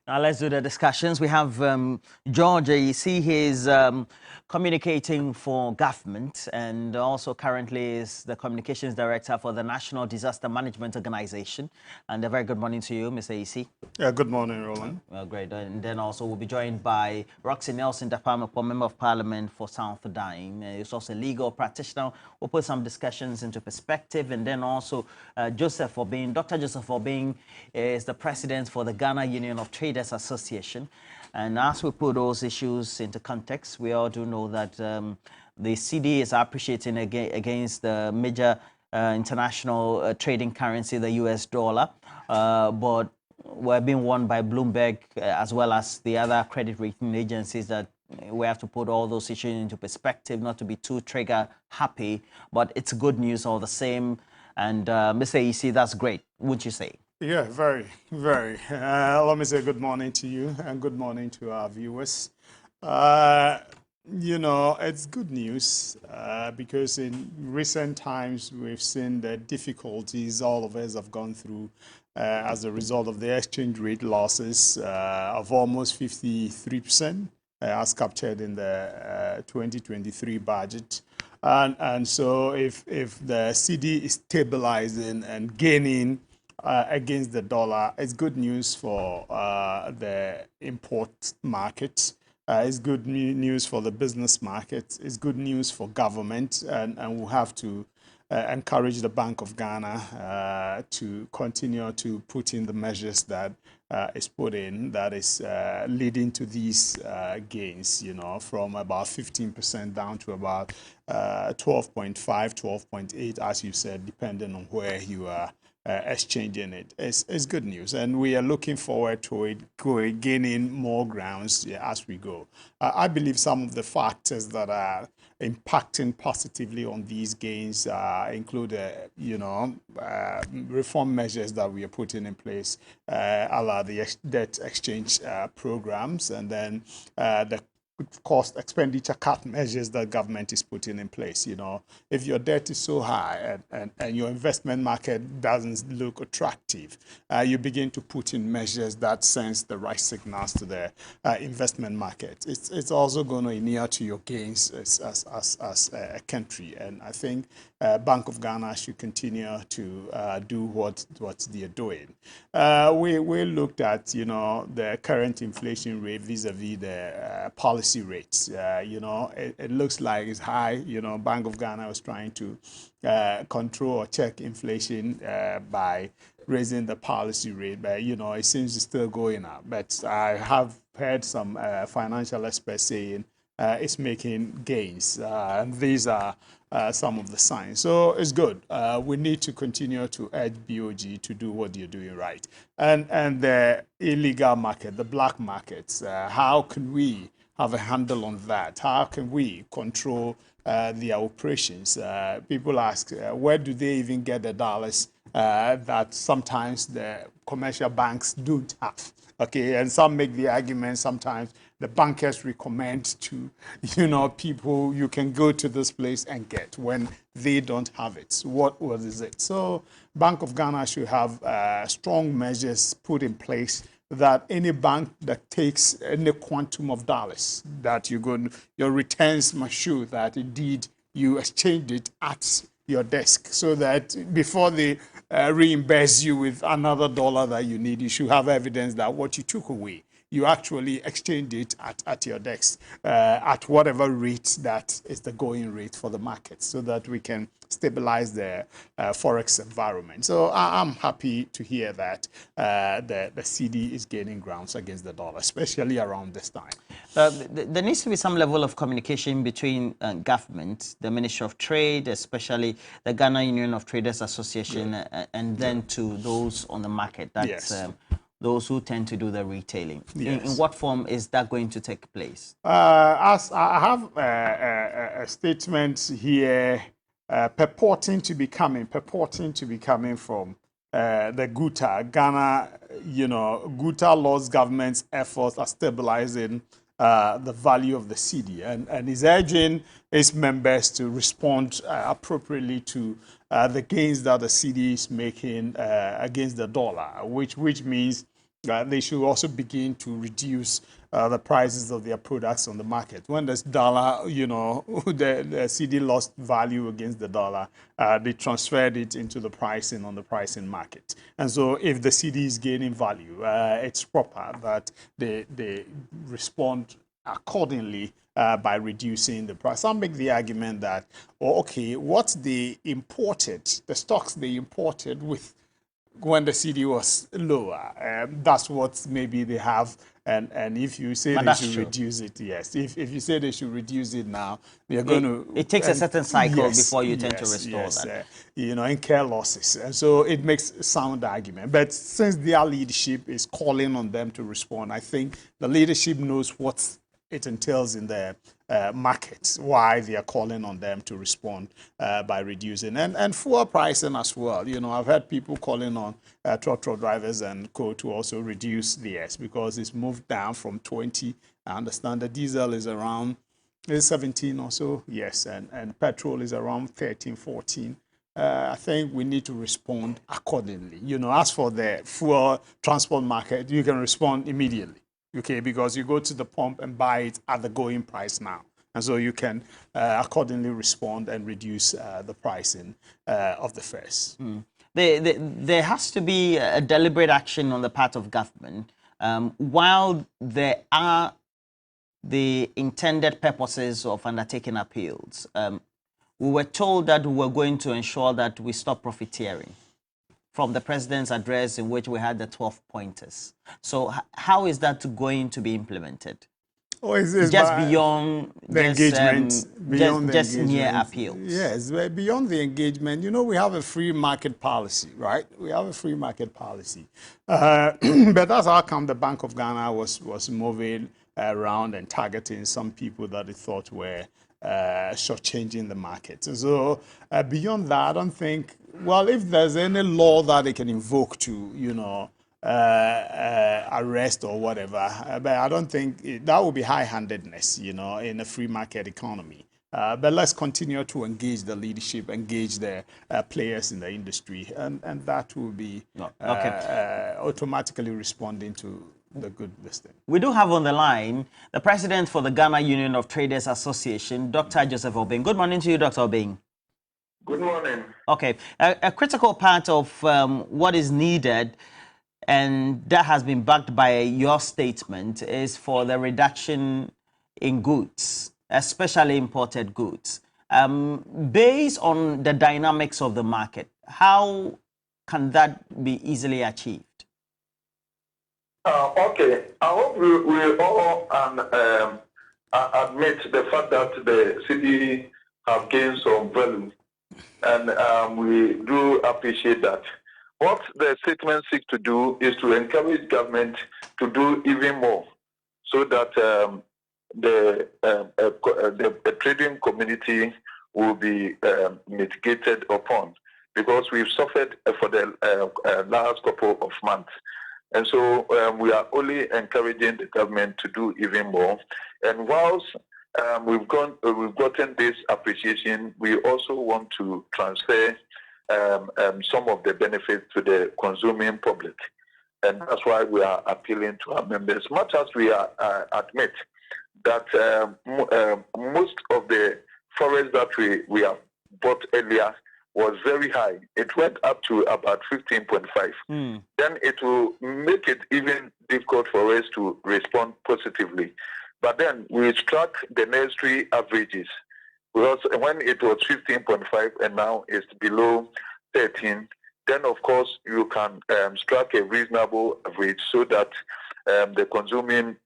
Now let's do the discussions. We have George Ayisi. He's communicating for government and also currently is the communications director for the National Disaster Management Organization. And a very good morning to you, Mr. Ayisi. Yeah, good morning, Roland. Well, great. And then also we'll be joined by Rockson-Nelson Dafeamekpor, Member of Parliament for South Sudan. He's also a legal practitioner. We'll put some discussions into perspective. And then also Dr. Joseph Obeng is the president for the Ghana Union of Traders Association. And as we put those issues into context, we all do know that the Cedi is appreciating against the major international trading currency, the US dollar. But we're being warned by Bloomberg as well as the other credit rating agencies that we have to put all those issues into perspective, not to be too trigger happy, but it's good news all the same. And Mr. Ayisi, that's great, wouldn't you say? Yeah, very, very. Let me say good morning to you and good morning to our viewers. It's good news because in recent times we've seen the difficulties all of us have gone through as a result of the exchange rate losses of almost 53%. As captured in the 2023 budget. And so if the Cedi is stabilizing and gaining against the dollar, it's good news for the import market. It's good news for the business market. It's good news for government. And we'll have to encourage the Bank of Ghana to continue to put in the measures that is put in that is leading to these gains, from about 15% down to about 12.5, 12.8, as you said, depending on where you are exchanging it. It's good news, and we are looking forward to it gaining more grounds as we go. I believe some of the factors that are impacting positively on these gains include, reform measures that we are putting in place, a la the debt exchange programs, and then the cost expenditure cut measures that government is putting in place. If your debt is so high and your investment market doesn't look attractive, you begin to put in measures that sends the right signals to the investment market. It's also going to inure to your gains as a country. And I think Bank of Ghana should continue to do what they're doing. We looked at, the current inflation rate vis-a-vis the policy rates. It looks like it's high. Bank of Ghana was trying to control or check inflation by raising the policy rate, but it seems it's still going up. But I have heard some financial experts saying it's making gains, and these are some of the signs. So it's good. We need to continue to urge BOG to do what they're doing right. And the illegal market, the black markets, how can we have a handle on that? How can we control their operations? People ask, where do they even get the dollars that sometimes the commercial banks don't have? Okay, and some make the argument sometimes the bankers recommend to, people, you can go to this place and get when they don't have it. What is it? So Bank of Ghana should have strong measures put in place that any bank that takes any quantum of dollars that your returns must show that indeed you exchanged it at your desk, so that before they reimburse you with another dollar that you need, you should have evidence that what you took away, you actually exchanged it at your desk at whatever rate that is the going rate for the market, so that we can stabilize the forex environment. So I'm happy to hear that the Cedi is gaining grounds against the dollar, especially around this time. There needs to be some level of communication between government, the Ministry of Trade, especially the Ghana Union of Traders Association, and then to those on the market. That's those who tend to do the retailing. In what form is that going to take place? As I have a statement here purporting to be coming from the GUTA, Ghana, GUTA Lord's government's efforts at stabilizing the value of the Cedi, and is urging its members to respond appropriately to the gains that the Cedi is making against the dollar, which means they should also begin to reduce the prices of their products on the market. When this dollar, the CD lost value against the dollar, they transferred it into the pricing on the pricing market. And so if the CD is gaining value, it's proper that they respond accordingly by reducing the price. Some make the argument that, okay, what they imported, the stocks they imported with when the CD was lower, that's what maybe they have. And if you say they should reduce it, yes. If you say they should reduce it now, they're going to... It takes a certain cycle before you tend to restore that. Incur losses. And so it makes a sound argument. But since their leadership is calling on them to respond, I think the leadership knows what it entails in the markets, why they are calling on them to respond by reducing. And fuel pricing as well. I've heard people calling on truck drivers and co to also reduce theirs because it's moved down from 20. I understand the diesel is around 17 or so, yes, and petrol is around 13, 14. I think we need to respond accordingly. As for the fuel transport market, you can respond immediately. Okay, because you go to the pump and buy it at the going price now. And so you can accordingly respond and reduce the pricing of the fares. There has to be a deliberate action on the part of government. While there are the intended purposes of undertaking appeals, we were told that we were going to ensure that we stop profiteering from the president's address in which we had the 12 pointers. So how is that going to be implemented? It's just beyond the engagement, just mere appeals. Yes, beyond the engagement. We have a free market policy, right? We have a free market policy. But that's how come the Bank of Ghana was moving around and targeting some people that they thought were shortchanging the market. So beyond that, I don't think, well, if there's any law that they can invoke to, arrest or whatever, but I don't think that would be high-handedness, in a free market economy. But let's continue to engage the leadership, engage the players in the industry, and that will be automatically responding to the good listing. We do have on the line the president for the Ghana Union of Traders Association, Dr. Joseph Obeng. Good morning to you, Dr. Obeng. Good morning. Okay, a critical part of what is needed, and that has been backed by your statement, is for the reduction in goods, especially imported goods. Based on the dynamics of the market, how can that be easily achieved? Okay, I hope we all admit the fact that the city have gained some value, and we do appreciate that. What the statement seeks to do is to encourage government to do even more, so that the trading community will be mitigated upon, because we've suffered for the last couple of months. And so we are only encouraging the government to do even more. And whilst we've gotten this appreciation, we also want to transfer some of the benefits to the consuming public. And that's why we are appealing to our members, much as we admit that most of the forest that we have bought earlier was very high. It went up to about 15.5. Then it will make it even difficult for us to respond positively. But then we struck the necessary averages, because when it was 15.5 and now it's below 13, then of course you can strike a reasonable average so that the consuming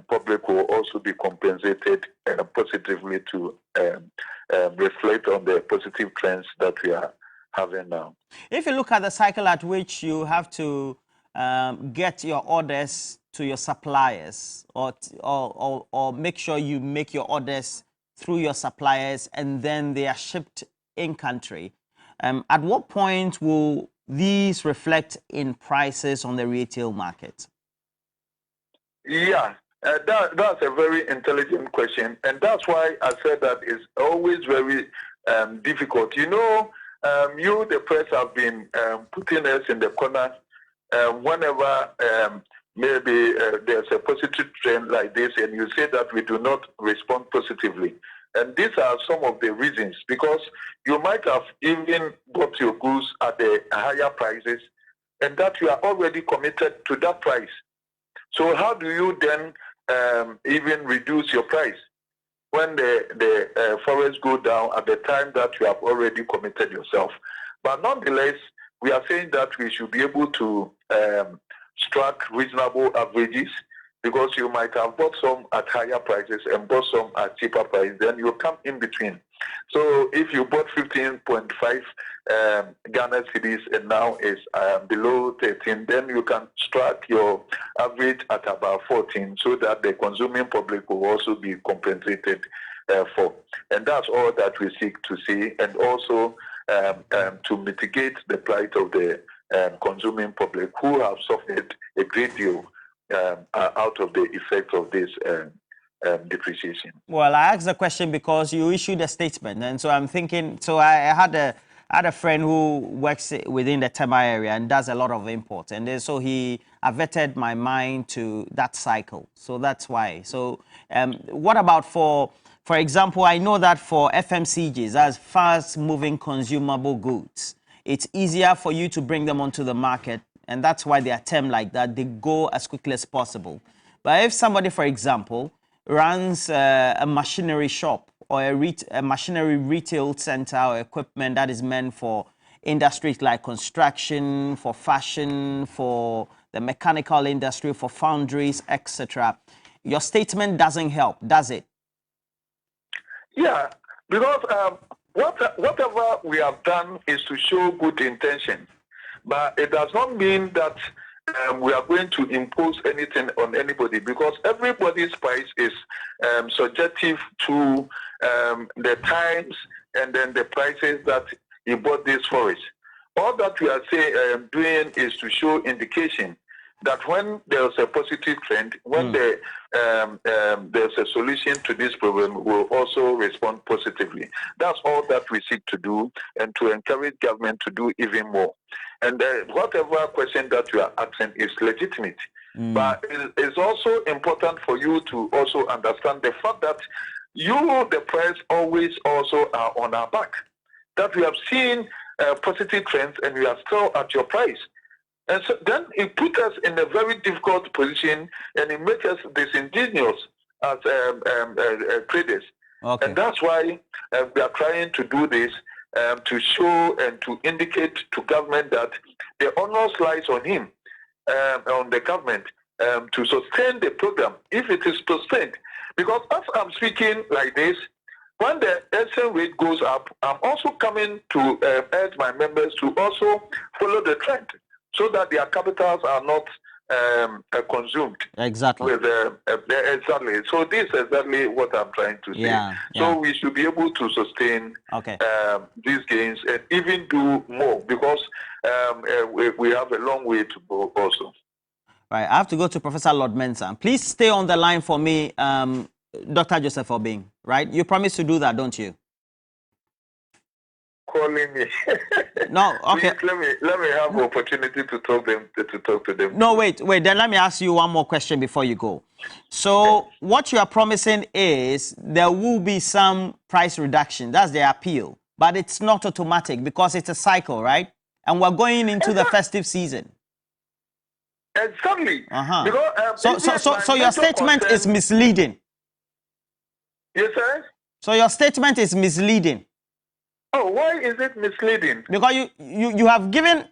public will also be compensated positively to reflect on the positive trends that we are having now. If you look at the cycle at which you have to get your orders to your suppliers, or make sure you make your orders through your suppliers and then they are shipped in country, at what point will these reflect in prices on the retail market? Yeah, that's a very intelligent question, and that's why I said that it's always very difficult. You, the press, have been putting us in the corner whenever maybe there's a positive trend like this, and you say that we do not respond positively. And these are some of the reasons, because you might have even bought your goods at the higher prices, and that you are already committed to that price. So how do you then even reduce your price when the forests go down at the time that you have already committed yourself? But nonetheless, we are saying that we should be able to strike reasonable averages, because you might have bought some at higher prices and bought some at cheaper prices, then you come in between. So if you bought 15.5 Ghana cedis and now is below 13, then you can strike your average at about 14, so that the consuming public will also be compensated for. And that's all that we seek to see, and also to mitigate the plight of the consuming public, who have suffered a great deal out of the effect of this depreciation. Well, I asked the question because you issued a statement, and so I'm thinking. So I had a friend who works within the Tema area and does a lot of imports, and then, so he averted my mind to that cycle. So that's why. So what about for example, I know that for FMCGs, as fast-moving consumable goods, it's easier for you to bring them onto the market, and that's why they are termed like that. They go as quickly as possible. But if somebody, for example, runs a machinery shop or a machinery retail center or equipment that is meant for industries like construction, for fashion, for the mechanical industry, for foundries, etc., your statement doesn't help, does it? Yeah, because whatever we have done is to show good intention, but it does not mean that we are going to impose anything on anybody, because everybody's price is subjective to the times and then the prices that you bought this forest. All that we are doing is to show indication that when there's a positive trend, when there's a solution to this problem, we'll also respond positively. That's all that we seek to do, and to encourage government to do even more. And whatever question that you are asking is legitimate. But it's also important for you to also understand the fact that you, the press, always also are on our back. That we have seen positive trends and we are still at your price. And so then it puts us in a very difficult position, and it makes us disingenuous as traders. Okay. And that's why we are trying to do this, to show and to indicate to government that the onus lies on him, on the government, to sustain the program if it is sustained. Because as I'm speaking like this, when the exchange rate goes up, I'm also coming to urge my members to also follow the trend, so that their capitals are not consumed. Exactly. With exactly. So this is exactly what I'm trying to say. Yeah, so we should be able to sustain these gains and even do more, because we have a long way to go also. Right. I have to go to Professor Lord Mensah. Please stay on the line for me, Dr. Joseph Obeng. Right? You promised to do that, don't you? Calling me. No, okay. Please, let me have the opportunity to talk to them. No, wait. Then let me ask you one more question before you go. So what you are promising is there will be some price reduction. That's the appeal, but it's not automatic because it's a cycle, right? And we're going into the festive season. Exactly. Because, so your statement is misleading. Yes, sir. So your statement is misleading. Oh, why is it misleading? Because you have given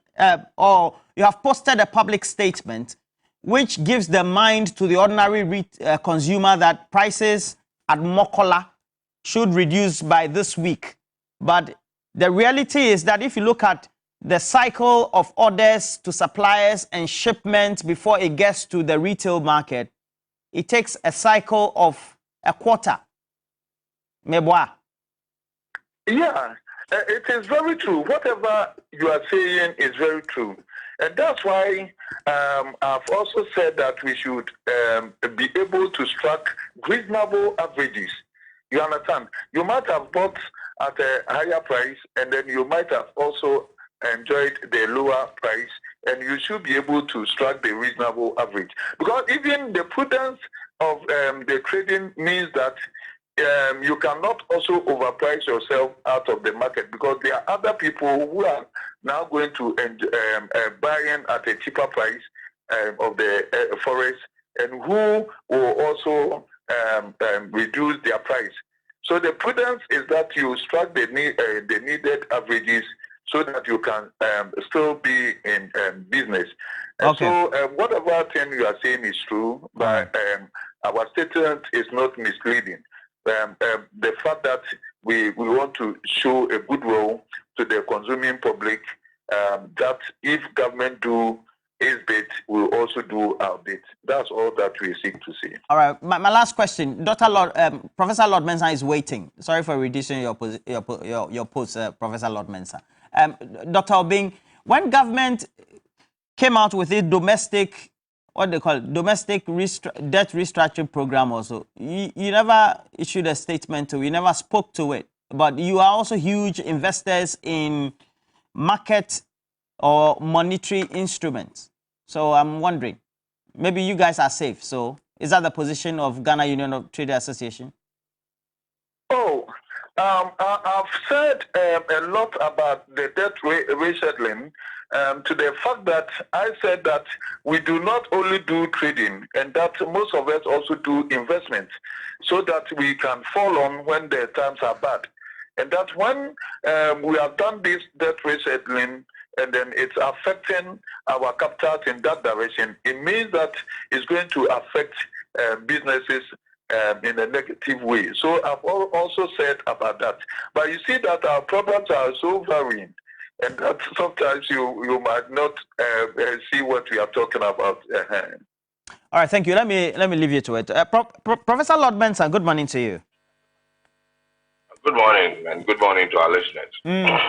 or you have posted a public statement which gives the mind to the ordinary consumer that prices at Mokola should reduce by this week. But the reality is that if you look at the cycle of orders to suppliers and shipment before it gets to the retail market, it takes a cycle of a quarter. Meboa. Yeah. It is very true. Whatever you are saying is very true. And that's why I've also said that we should be able to strike reasonable averages. You understand? You might have bought at a higher price, and then you might have also enjoyed the lower price and you should be able to strike the reasonable average. Because even the prudence of the trading means that you cannot also overprice yourself out of the market, because there are other people who are now going to buy in at a cheaper price of the forex, and who will also reduce their price. So the prudence is that you strike the needed averages so that you can still be in business. Okay. So whatever thing you are saying is true, but our statement is not misleading. The fact that we want to show a goodwill to the consuming public, that if government do its bit, we'll also do our bit. That's all that we seek to see. All right. My last question, Professor Lord Mensah is waiting. Sorry for reducing your post, Professor Lord Mensah. Dr. Obeng, when government came out with a domestic, what they call it, domestic debt restructuring program also, you never issued a statement to, you never spoke to it, but you are also huge investors in market or monetary instruments. So I'm wondering, maybe you guys are safe. So is that the position of Ghana Union of Trade Association? Oh, I've said a lot about the debt resettling, to the fact that I said that we do not only do trading, and that most of us also do investment, so that we can fall on when the times are bad. And that when we have done this debt resettling, and then it's affecting our capitals in that direction, it means that it's going to affect businesses in a negative way. So I've also said about that. But you see that our problems are so varying, and that sometimes you might not see what we are talking about. All right, thank you. Let me leave you to it. Professor Lord Mensah, good morning to you. Good morning, and good morning to our listeners.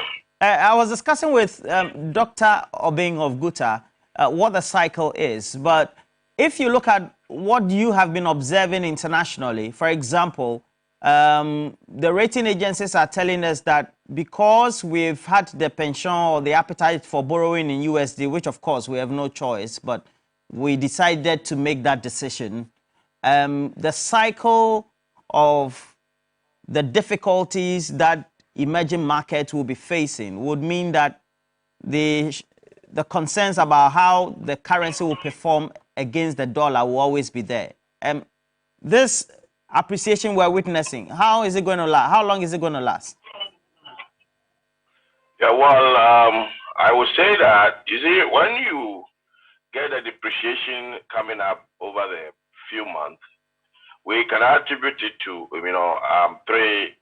I was discussing with Dr. Obeng of Guta what the cycle is, but if you look at what you have been observing internationally, for example, the rating agencies are telling us that because we've had the penchant or the appetite for borrowing in USD, which of course we have no choice, but we decided to make that decision, the cycle of the difficulties that emerging markets will be facing would mean that the concerns about how the currency will perform against the dollar will always be there. This appreciation we're witnessing, how is it going to last? How long is it going to last? Yeah, well, I would say that, you see, when you get a depreciation coming up over the few months, we can attribute it to, three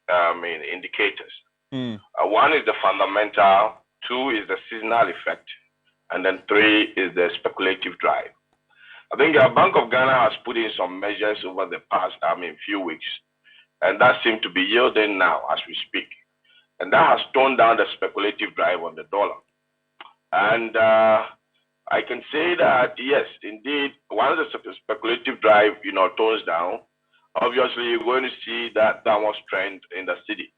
indicators. One is the fundamental, two is the seasonal effect, and then three is the speculative drive. I think the Bank of Ghana has put in some measures over the past, few weeks, and that seems to be yielding now as we speak. And that has toned down the speculative drive on the dollar. And I can say that, yes, indeed, once the speculative drive, tones down, obviously you're going to see that downward trend in the city.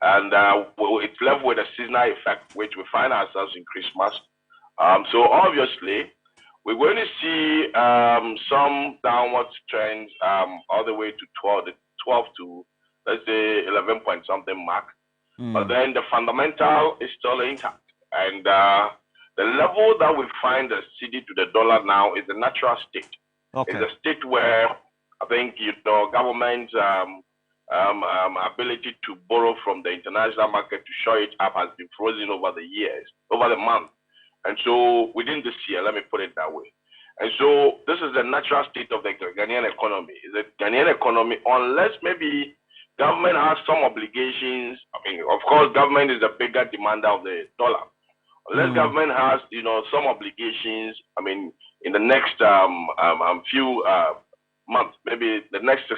And it's left with a seasonal effect, which we find ourselves in Christmas. So obviously, we're going to see some downward trends all the way to 12 to, let's say, 11 point something mark. But then the fundamental is still intact. And the level that we find the cedi to the dollar now is a natural state. Okay. It's a state where I think, government's ability to borrow from the international market to shore it up has been frozen over the years, over the month. And so within this year, let me put it that way. And so this is the natural state of the Ghanaian economy. The Ghanaian economy, unless maybe government has some obligations. Of course, government is the bigger demander of the dollar. Unless government has, some obligations, in the next few months, maybe the next.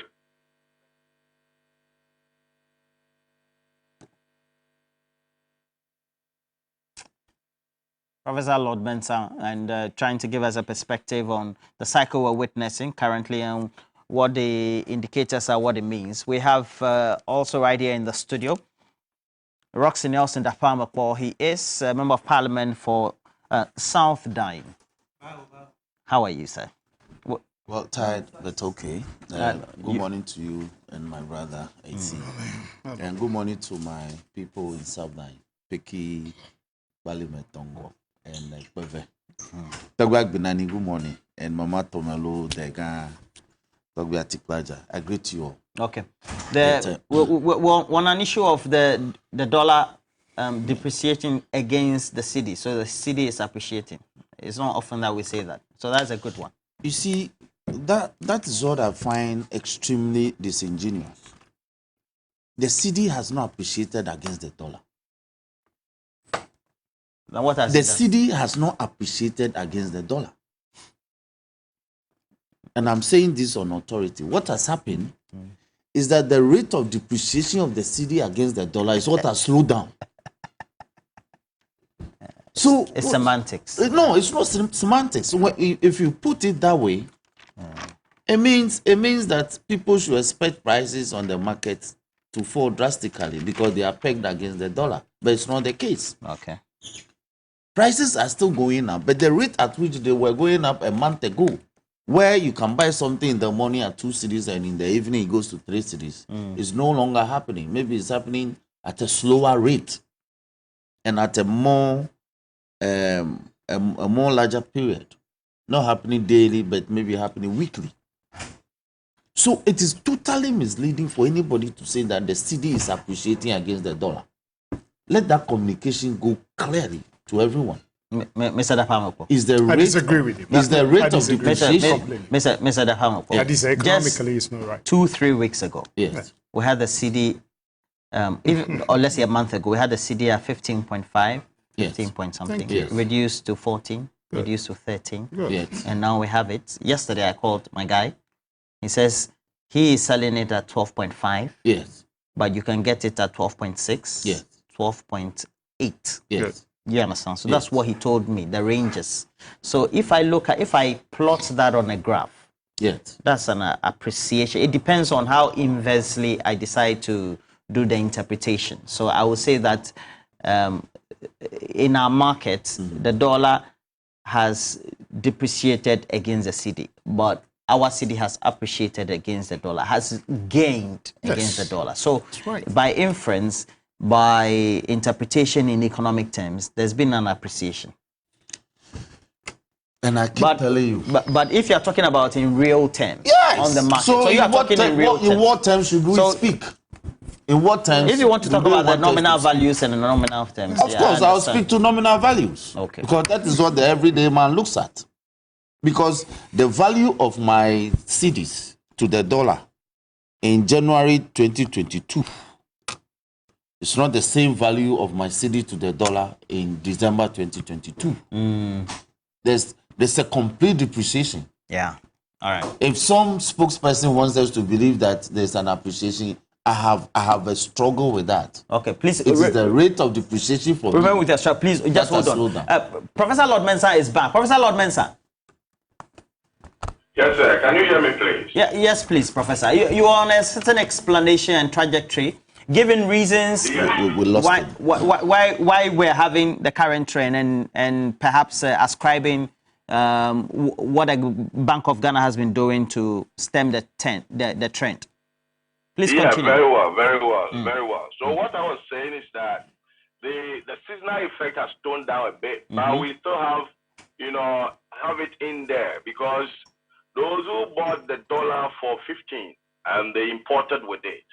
Professor Lord Mensah, and trying to give us a perspective on the cycle we're witnessing currently and what the indicators are, what it means. We have also right here in the studio, Rockson-Nelson Dafeamekpor. He is a Member of Parliament for South Dying. How are you, sir? Well, tired, but okay. Good morning to you and my brother, Ayisi. And good morning to my people in South Line, Peki, Balimetongo, and Peve. Tagwag Binani, good morning. And Mama Tomalo, Dega, Tagwag Tiklaja. I greet you all. Okay. On an issue of the dollar depreciating against the cedi, so the cedi is appreciating. It's not often that we say that. So that's a good one. You see, that is what I find extremely disingenuous. The cedi has not appreciated against the dollar. Then what has the cedi has not appreciated against the dollar. And I'm saying this on authority. What has happened is that the rate of depreciation of the cedi against the dollar is what has slowed down. So it's semantics. No, it's not semantics. If you put it that way, it means that people should expect prices on the market to fall drastically because they are pegged against the dollar. But it's not the case. Okay. Prices are still going up, but the rate at which they were going up a month ago, where you can buy something in the morning at 2 cedis and in the evening it goes to 3 cedis, is no longer happening. Maybe it's happening at a slower rate and at a more larger period. Not happening daily, but maybe happening weekly. So it is totally misleading for anybody to say that the cedi is appreciating against the dollar. Let that communication go clearly to everyone. Mr. Dafeamekpor. I disagree with you. Is the rate of depreciation? Mr. Dafeamekpor. That is economically it's not right. 2-3 weeks ago, yes, we had the cedi, even, or let's say a month ago, we had the cedi at 15.5, 15 point something, reduced to 14, reduced to 13, yes, and now we have it. Yesterday I called my guy. He says he is selling it at 12.5, yes, but you can get it at 12.6, yes, 12.8. yes. You understand? So that's what he told me, the ranges. So if I plot that on a graph, yes, that's an appreciation. It depends on how inversely I decide to do the interpretation. So I would say that in our market, the dollar has depreciated against the cedi, but our cedi has appreciated against the dollar, has gained against the dollar. So by inference, by interpretation in economic terms, there's been an appreciation. And I keep telling you. But if you're talking about in real terms, on the market, so you are talking in real terms. In what terms should we speak? In what terms? If you want to talk about the nominal values and the nominal terms, of course, I'll speak to nominal values. Okay. Because that is what the everyday man looks at. Because the value of my cedis to the dollar in January 2022 is not the same value of my cedi to the dollar in December 2022. There's a complete depreciation. Yeah. All right. If some spokesperson wants us to believe that there's an appreciation, I have a struggle with that. Okay, please. It is the rate of depreciation for remember me. with your strap, please just hold on. Professor Lord Mensah is back. Professor Lord Mensah. Yes, sir. Can you hear me, please? Yeah, yes, please, Professor. You are on a certain explanation and trajectory, giving reasons why we're having the current trend and perhaps ascribing what the Bank of Ghana has been doing to stem the trend. Please continue. Very well. Very well. So what I was saying is that the seasonal effect has toned down a bit, but we still have it in there because those who bought the dollar for 15 and they imported with it,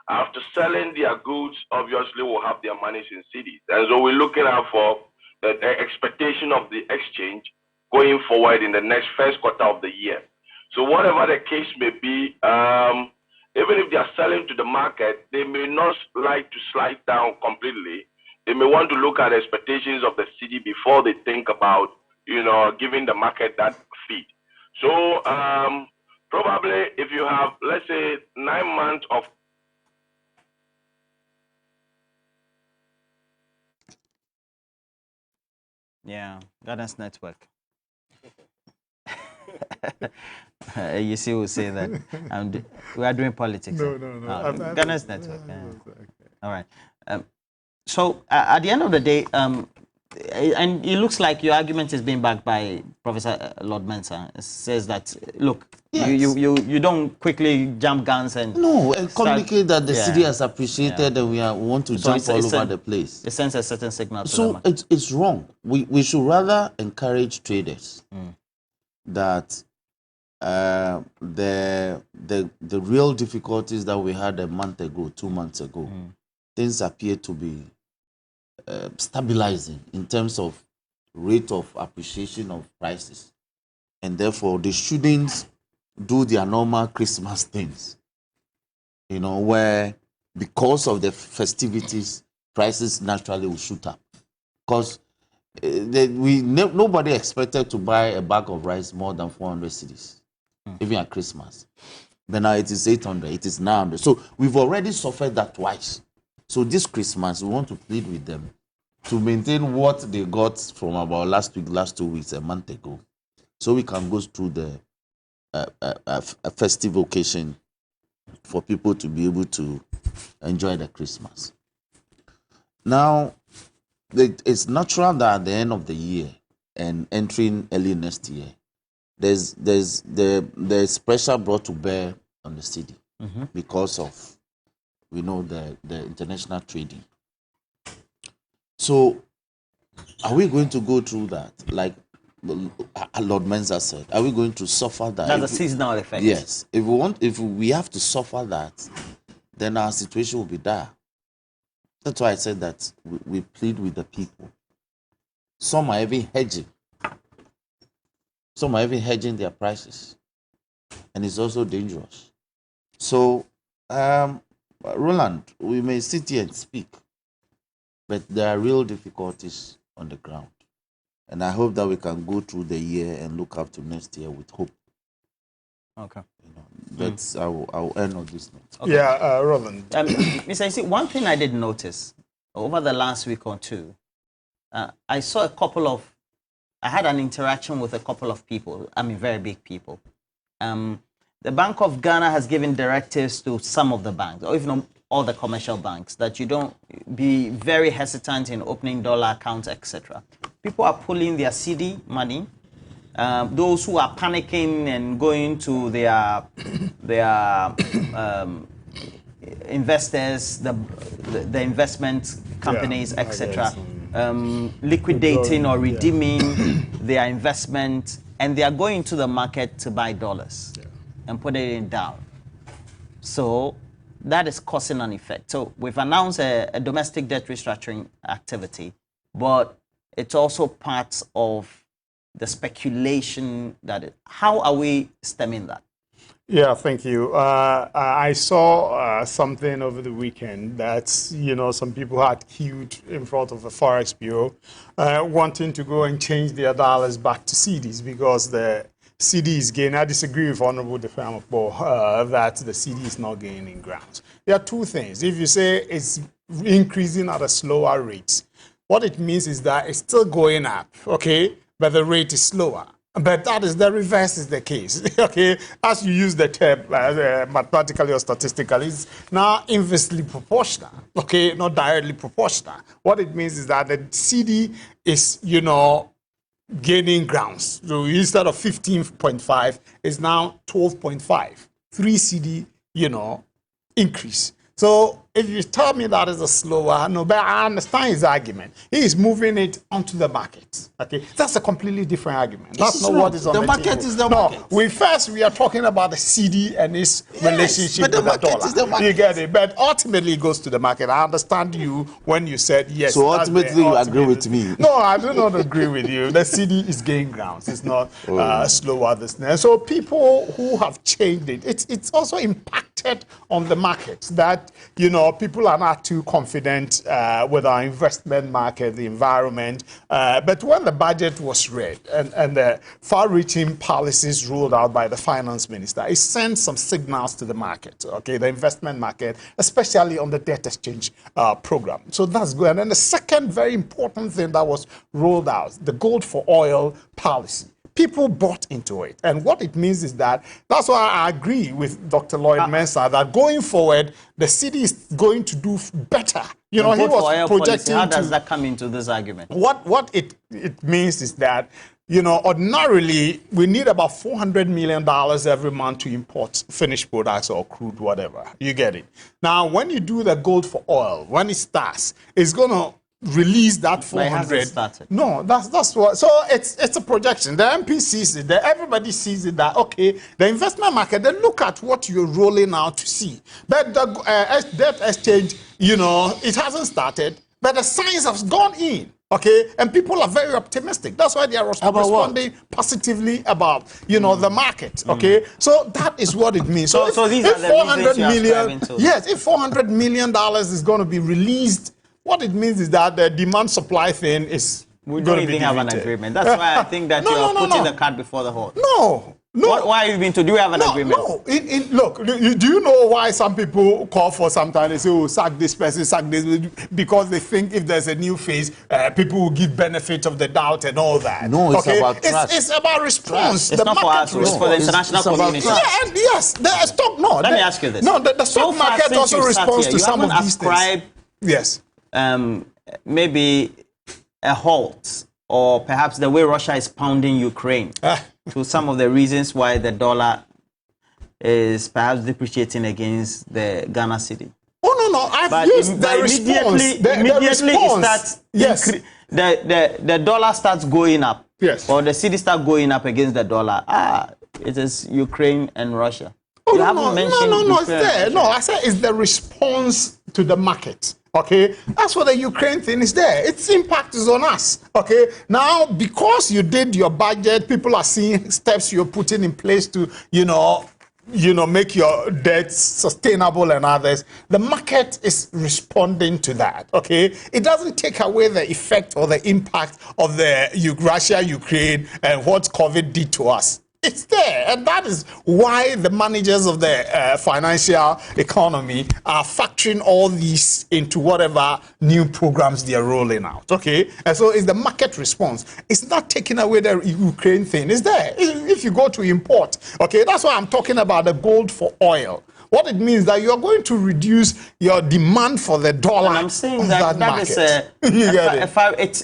after selling their goods, obviously will have their monies in cedis. And so we're looking out for the expectation of the exchange going forward in the next first quarter of the year. So whatever the case may be, even if they are selling to the market, they may not like to slide down completely. They may want to look at expectations of the cedi before they think about, giving the market that feed. So probably if you have, let's say, 9 months of Ghana's network. You see, we'll say that we are doing politics. No. Ghana's network. Okay. All right. So at the end of the day, and it looks like your argument is being backed by Professor Lord Mensah. It says that, look, Yes. you don't quickly jump guns and communicate that the city has appreciated and we want to jump all over the place. It sends a certain signal to so it's wrong. We should rather encourage traders that the real difficulties that we had a month ago, 2 months ago, things appear to be stabilizing in terms of rate of appreciation of prices, and therefore they shouldn't do their normal Christmas things, you know, where because of the festivities prices naturally will shoot up, because nobody expected to buy a bag of rice more than 400 cedis, even at Christmas. But now it is 800, it is 900. So we've already suffered that twice. So this Christmas, we want to plead with them to maintain what they got from about last 2 weeks, a month ago, so we can go through the a festive occasion for people to be able to enjoy the Christmas. Now, it's natural that at the end of the year and entering early next year, there's pressure brought to bear on the city because of, we know, the international trading. So, are we going to go through that? Like Lord Mensah said, are we going to suffer that? That's a seasonal effect. Yes. If we have to suffer that, then our situation will be dire. That's why I said that we plead with the people. Some are even hedging. Some are even hedging their prices. And it's also dangerous. So, Roland, we may sit here and speak, but there are real difficulties on the ground. And I hope that we can go through the year and look up to next year with hope. Okay. You know, that's I'll end on this note. Okay. Yeah, Roland. Mr. Ayisi, one thing I did notice over the last week or two, I saw I had an interaction with a couple of people, very big people. The Bank of Ghana has given directives to some of the banks, or even all the commercial banks, that you don't be very hesitant in opening dollar accounts, etc. People are pulling their Cedi money. Those who are panicking and going to their investors, the investment companies, etc., liquidating or redeeming their investment, and they are going to the market to buy dollars and put it in down. So that is causing an effect. So we've announced a domestic debt restructuring activity, but it's also part of the speculation how are we stemming that? Yeah, thank you. I saw something over the weekend that, some people had queued in front of the Forex Bureau wanting to go and change their dollars back to CDs because the CD is gaining. I disagree with Honorable Dafeamekpor that the CD is not gaining ground. There are two things. If you say it's increasing at a slower rate, what it means is that it's still going up, okay, but the rate is slower. But that is the reverse is the case, okay? As you use the term mathematically or statistically, it's now inversely proportional, okay, not directly proportional. What it means is that the CD is, gaining grounds. So instead of 15.5, it's now 12.5. 3 CD, increase. So if you tell me that is a slower, no, but I understand his argument. He is moving it onto the market. Okay, that's a completely different argument. That's not what is on the market. Is the market. We are talking about the CD and its relationship with the dollar. Is the market. You get it, but ultimately it goes to the market. I understand you when you said yes. So ultimately you agree with me. No, I do not agree with you. The CD is gaining grounds. It's not slower this day. So people who have changed it, it's also impacted on the market that people are not too confident with our investment market, the environment. But when the budget was read and the far-reaching policies rolled out by the finance minister, it sent some signals to the market, okay, the investment market, especially on the debt exchange program. So that's good. And then the second very important thing that was rolled out, the gold for oil policy. People bought into it. And what it means is that's why I agree with Dr. Lloyd Mensah that going forward, the city is going to do better, You know, he was projecting policy, how does that come into this argument? What it means is that, you know, ordinarily we need about $400 million every month to import finished products or crude, whatever. You get it. Now, when you do the gold for oil, when it starts, it's going to release that 400. It hasn't started. No, that's what. So it's a projection. The MP sees it. Everybody sees it that, okay, the investment market, they look at what you're rolling out to see. But the debt exchange, you know, it hasn't started, but the signs have gone in. Okay, and people are very optimistic. That's why they are responding positively about, you know, the market. Okay, so that is what it means. So these are the 400 million. Yes, if $400 million is going to be released, what it means is that the demand-supply thing is we don't even have an agreement. That's why I think that you are putting the cart before the horse. No. Why have you been to? Do we have an agreement? No. Look, do you know why some people call for sometimes they say, oh, sack this person, sack this, because they think if there's a new phase, people will give benefit of the doubt and all that. No, it's about trust. It's about response. It's not for us, it's for the international community. Yeah, and yes, the stock, no. Let me ask you this. No, the stock market also responds to some of these things. Yes. Maybe a halt, or perhaps the way Russia is pounding Ukraine, to some of the reasons why the dollar is perhaps depreciating against the Ghana cedi. Oh, no, I've used the response. Immediately it starts, yes. The dollar starts going up, yes, or the cedi starts going up against the dollar. It is Ukraine and Russia. Oh, no, it's there. No, I said it's the response to the market. Okay, that's what the Ukraine thing is there. Its impact is on us. Okay, now because you did your budget, people are seeing steps you're putting in place to, you know, make your debt sustainable and others. The market is responding to that. Okay, it doesn't take away the effect or the impact of the Russia-Ukraine and what COVID did to us. It's there, and that is why the managers of the financial economy are factoring all these into whatever new programs they are rolling out, okay? And so it's the market response. It's not taking away the Ukraine thing. It's there. If you go to import, okay, that's why I'm talking about the gold for oil. What it means that you're going to reduce your demand for the dollar. And I'm saying that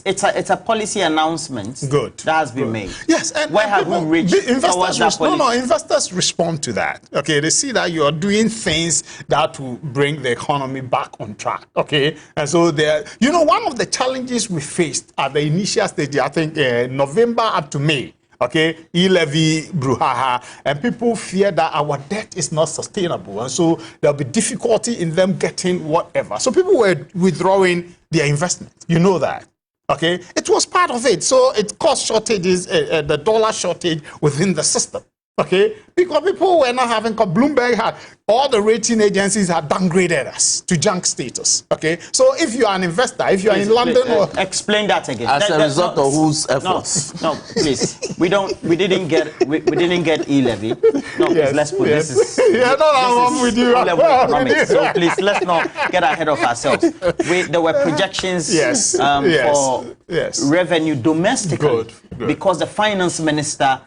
it's a policy announcement. Good. That has been made. Yes, and where have we reached towards that policy? Investors respond to that. Okay, they see that you are doing things that will bring the economy back on track. Okay, and so one of the challenges we faced at the initial stage, I think November up to May. Okay, e-levy, brouhaha, and people fear that our debt is not sustainable, and so there'll be difficulty in them getting whatever. So people were withdrawing their investment. You know that. Okay, it was part of it. So it caused shortages, the dollar shortage within the system. Okay, because people were not having. Bloomberg had all the rating agencies had downgraded us to junk status. Okay, so if you are an investor, if you are in London, or explain that again. As a result of whose efforts? No, please. We didn't get e-levy. No, please, let's put this is. I'm with you. Economics. So please, let's not get ahead of ourselves. There were projections for revenue domestically because the finance minister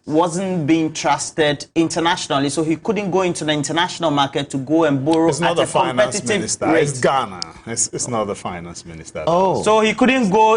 wasn't being trusted internationally, so he couldn't go into the international market to go and borrow it's not at the a finance competitive minister. rate. It's Ghana. It's not the finance minister. Oh, so he couldn't go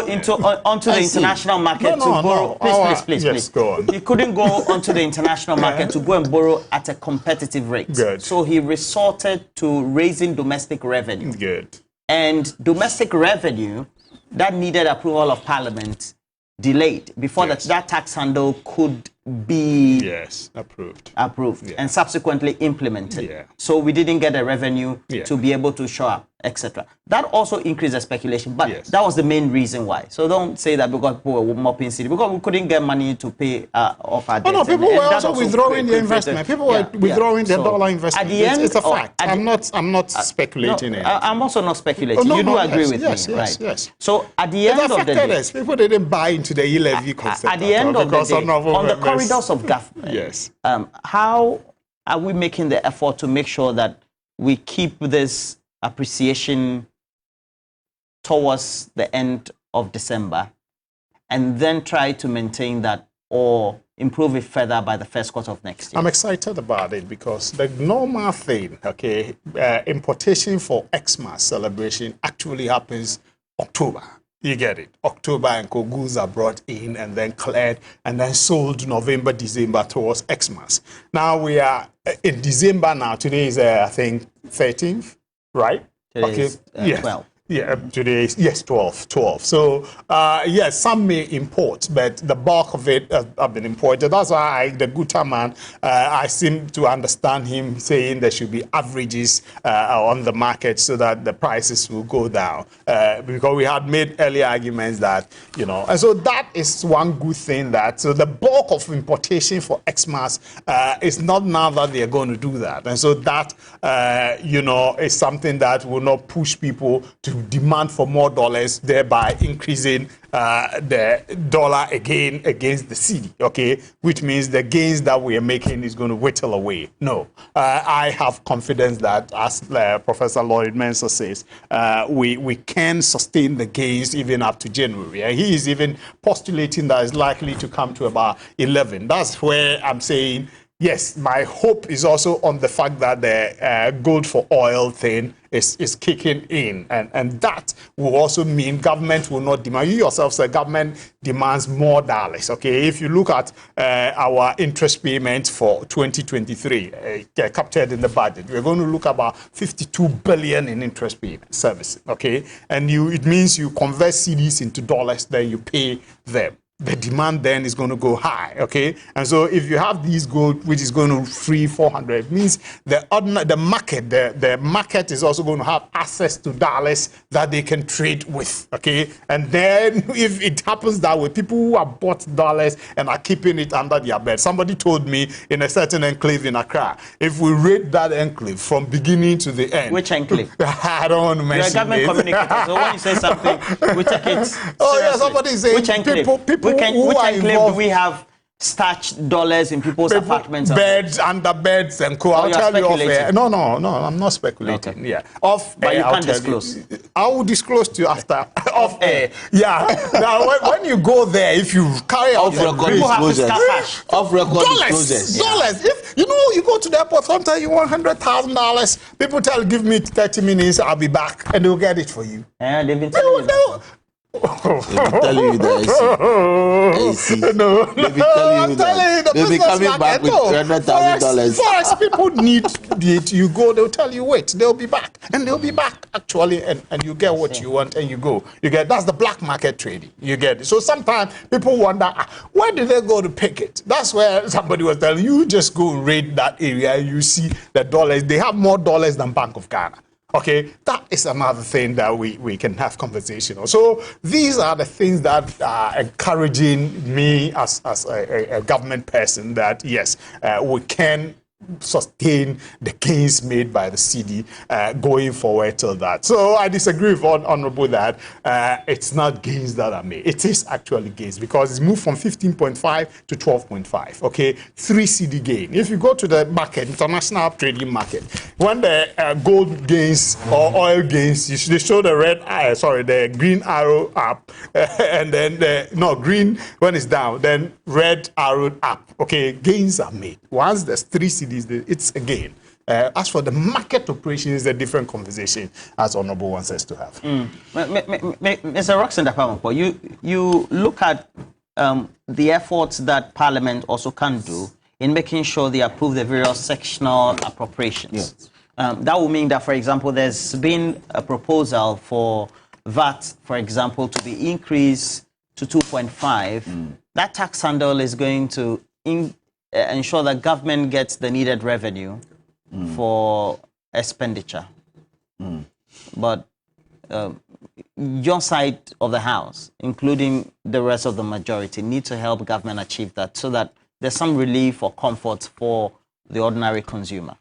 onto the international market to borrow. Please. Yes, go on. He couldn't go onto the international market to go and borrow at a competitive rate. Good. So he resorted to raising domestic revenue. Good. And domestic revenue that needed approval of Parliament delayed before that tax handle could be approved and subsequently implemented. So we didn't get the revenue to be able to show up, etc. That also increased the speculation, but that was the main reason why. So don't say that because people were mopping city, because we couldn't get money to pay off our debt. No, people were also withdrawing the investment. People were withdrawing their dollar investment. At the end, it's a fact. I'm not speculating. No, I'm also not speculating. You do agree with me, right? Yes. So at the end of the day, people didn't buy into the e-levy concept. At the end of the day, on the corridors of government, how are we making the effort to make sure that we keep this appreciation towards the end of December and then try to maintain that, or improve it further by the first quarter of next year? I'm excited about it because the normal thing, okay, importation for Xmas celebration actually happens October. You get it. October and goods are brought in and then cleared and then sold November, December towards Xmas. Now we are in December now. Today is, I think, 13th, right? Today is 12. Yeah, today is, yes, 12. So, yes, some may import, but the bulk of it have been imported. That's why the Guta man, I seem to understand him saying there should be averages on the market so that the prices will go down. Because we had made earlier arguments that, you know, and so that is one good thing that, so the bulk of importation for Xmas is not now that they're going to do that. And so that, you know, is something that will not push people to demand for more dollars, thereby increasing the dollar again against the cedi, okay? Which means the gains that we are making is going to whittle away. No, I have confidence that, as Professor Lloyd Mensah says, we can sustain the gains even up to January. And he is even postulating that it's likely to come to about 11. That's where I'm saying, yes, my hope is also on the fact that the gold for oil thing is kicking in. And that will also mean government will not demand. You yourself said government demands more dollars. Okay, if you look at our interest payment for 2023, captured in the budget, we're going to look about 52 billion in interest payment services. Okay, and it means you convert cedis into dollars, then you pay them. The demand then is going to go high, okay? And so if you have these gold, which is going to free 400, it means the market is also going to have access to dollars that they can trade with, okay? And then if it happens that way, people who have bought dollars and are keeping it under their bed. Somebody told me in a certain enclave in Accra, if we rate that enclave from beginning to the end. Which enclave? I don't want to mention it. You're a government communicator, so when you say something, we take it seriously. Oh yeah, somebody is saying which enclave? People which who are enclave involved, do we have stashed dollars in people's apartments? Beds, under beds, and co. I'll tell you off air. No, I'm not speculating. Okay. Yeah, off but air. You can't disclose. I will disclose to you after off air. Yeah. Now, when you go there, if you carry out off-record disclosures, off-record disclosures, dollars. If you go to the airport, sometimes you want $100,000. People give me 30 minutes, I'll be back, and they'll get it for you. Yeah, they've been telling you. They'll be telling you that Ayisi. No, they'll be telling you that they'll be coming back with $100,000. Forex people need it. You go, they'll tell you wait, they'll be back, and they'll be back actually, and you get what you want, and you go. You get that's the black market trading. You get it. So sometimes people wonder where did they go to pick it? That's where somebody was telling you just go raid that area. You see the dollars. They have more dollars than Bank of Ghana. Okay, that is another thing that we can have conversation on. So these are the things that are encouraging me as a government person that, yes, we can sustain the gains made by the cedi going forward till that. So I disagree with Honorable that it's not gains that are made. It is actually gains because it's moved from 15.5 to 12.5. Okay, 3 cedi gain. If you go to the market, international trading market, when the gold gains or oil gains, they show the the green arrow up, and then green when it's down, then red arrow up. Okay, gains are made. Once there's 3 cedis, it's a gain. As for the market operation, is a different conversation, as Honorable wants us to have. Mr. Rockson-Dafeamekpor, you look at the efforts that Parliament also can do in making sure they approve the various sectional appropriations. Yes. That will mean that, for example, there's been a proposal for VAT, for example, to be increased to 2.5. That tax handle is going to ensure that government gets the needed revenue for expenditure. But your side of the House, including the rest of the majority, need to help government achieve that so that there's some relief or comfort for the ordinary consumer.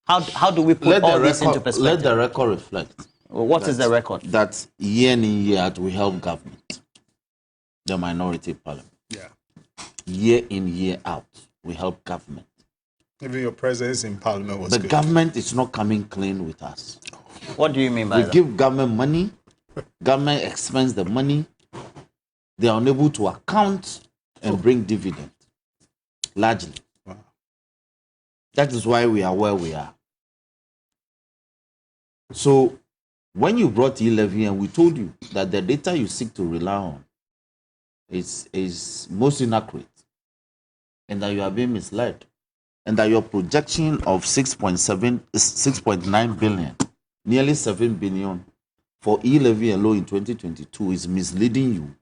How do we put all this into perspective? Let the record reflect. What is the record? That year in year out we help government, the minority parliament. Yeah. Year in, year out, we help government. Even your presence in Parliament was the good. Government is not coming clean with us. What do you mean by that? We give government money, government expense the money. They are unable to account and bring dividend, largely. Wow. That is why we are where we are. So, when you brought e-levy and we told you that the data you seek to rely on is most inaccurate and that you are being misled and that your projection of 6.9 billion, nearly 7 billion for e-levy alone in 2022 is misleading you,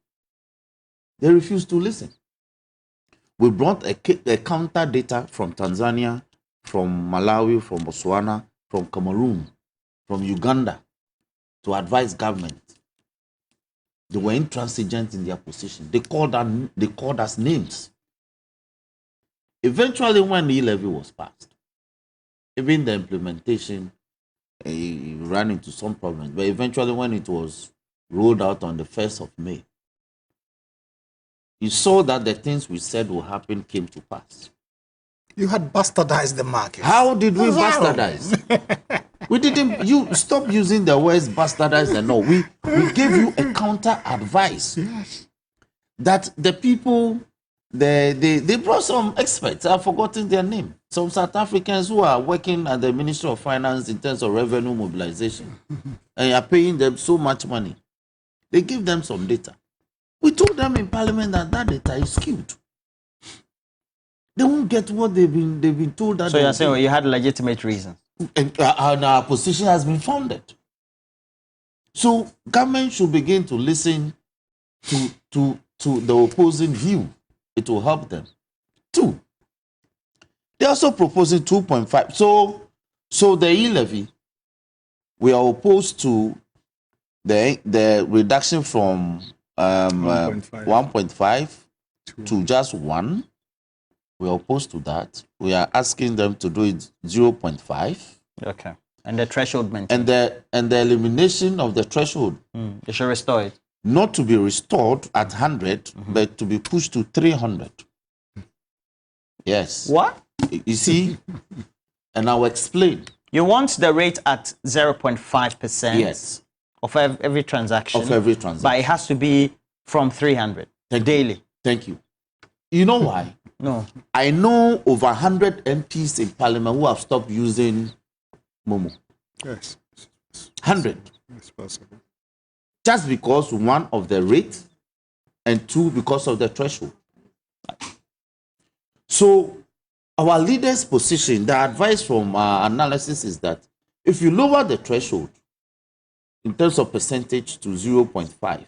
they refused to listen. We brought a counter data from Tanzania, from Malawi, from Botswana, from Cameroon, from Uganda to advise government. They were intransigent in their position. They called us names. Eventually, when the e-levy was passed, even the implementation ran into some problems. But eventually, when it was rolled out on the 1st of May, you saw that the things we said will happen came to pass. You had bastardized the market. How did we bastardize? We didn't. You stop using the words bastardize and all. We gave you a counter advice. Yes. That the people they brought some experts. I've forgotten their name. Some South Africans who are working at the Ministry of Finance in terms of revenue mobilization, and you are paying them so much money. They give them some data. We told them in Parliament that data is skewed. They won't get what they've been told that. So you're saying you had legitimate reasons, and our position has been founded. So government should begin to listen to the opposing view. It will help them. 2, they're also proposing 2.5. So the e-levy, we are opposed to the reduction from 1.5 to just 1. We are opposed to that. We are asking them to do it 0.5. Okay. And the threshold maintained. And the elimination of the threshold. They should restore it. Not to be restored at 100, but to be pushed to 300. Yes. What? You see? And I'll explain. You want the rate at 0.5%? Yes. Of every transaction? Of every transaction. But it has to be from 300 daily. Thank you. You know why? No. I know over 100 MPs in Parliament who have stopped using Momo. Yes. 100. It's possible. Just because, 1, of the rate, and 2, because of the threshold. So, our leaders' position, the advice from our analysis is that if you lower the threshold in terms of percentage to 0.5